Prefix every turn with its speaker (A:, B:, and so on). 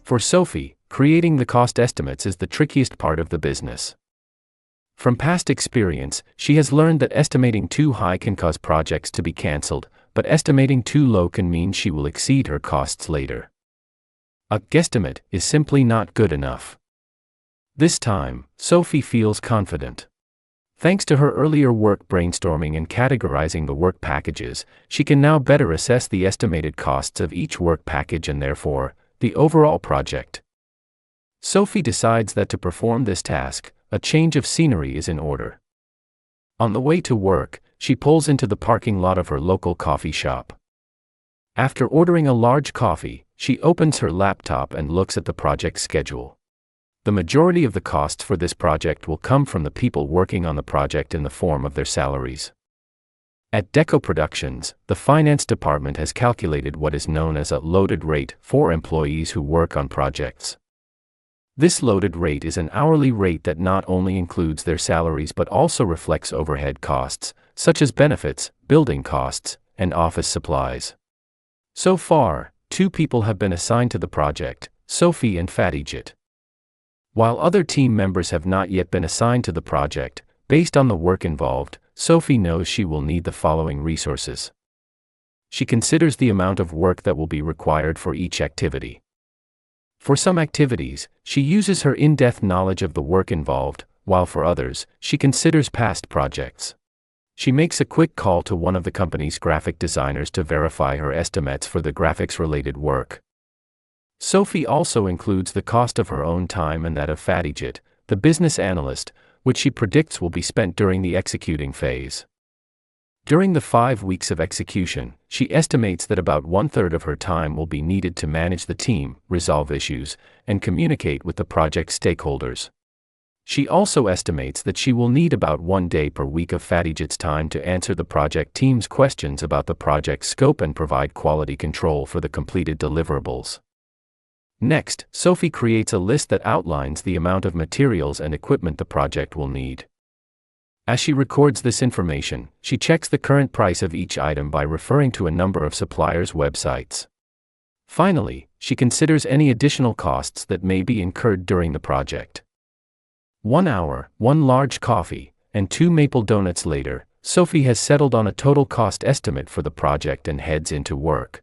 A: For Sophie, creating the cost estimates is the trickiest part of the business. From past experience, she has learned that estimating too high can cause projects to be cancelled, but estimating too low can mean she will exceed her costs later. A guesstimate is simply not good enough. This time, Sophie feels confident. Thanks to her earlier work brainstorming and categorizing the work packages, she can now better assess the estimated costs of each work package and therefore, the overall project. Sophie decides that to perform this task, a change of scenery is in order. On the way to work, she pulls into the parking lot of her local coffee shop. After ordering a large coffee, she opens her laptop and looks at the project schedule. The majority of the costs for this project will come from the people working on the project in the form of their salaries. At Deco Productions, the finance department has calculated what is known as a loaded rate for employees who work on projects. This loaded rate is an hourly rate that not only includes their salaries but also reflects overhead costs, such as benefits, building costs, and office supplies. So far, 2 people have been assigned to the project, Sophie and Fatijit. While other team members have not yet been assigned to the project, based on the work involved, Sophie knows she will need the following resources. She considers the amount of work that will be required for each activity. For some activities, she uses her in-depth knowledge of the work involved, while for others, she considers past projects. She makes a quick call to one of the company's graphic designers to verify her estimates for the graphics-related work. Sophie also includes the cost of her own time and that of Fatijit, the business analyst, which she predicts will be spent during the executing phase. During the 5 weeks of execution, she estimates that about 1/3 of her time will be needed to manage the team, resolve issues, and communicate with the project stakeholders. She also estimates that she will need about 1 day per week of Fatijit's time to answer the project team's questions about the project scope and provide quality control for the completed deliverables. Next, Sophie creates a list that outlines the amount of materials and equipment the project will need. As she records this information, she checks the current price of each item by referring to a number of suppliers' websites. Finally, she considers any additional costs that may be incurred during the project. 1 hour, 1 large coffee, and 2 maple donuts later, Sophie has settled on a total cost estimate for the project and heads into work.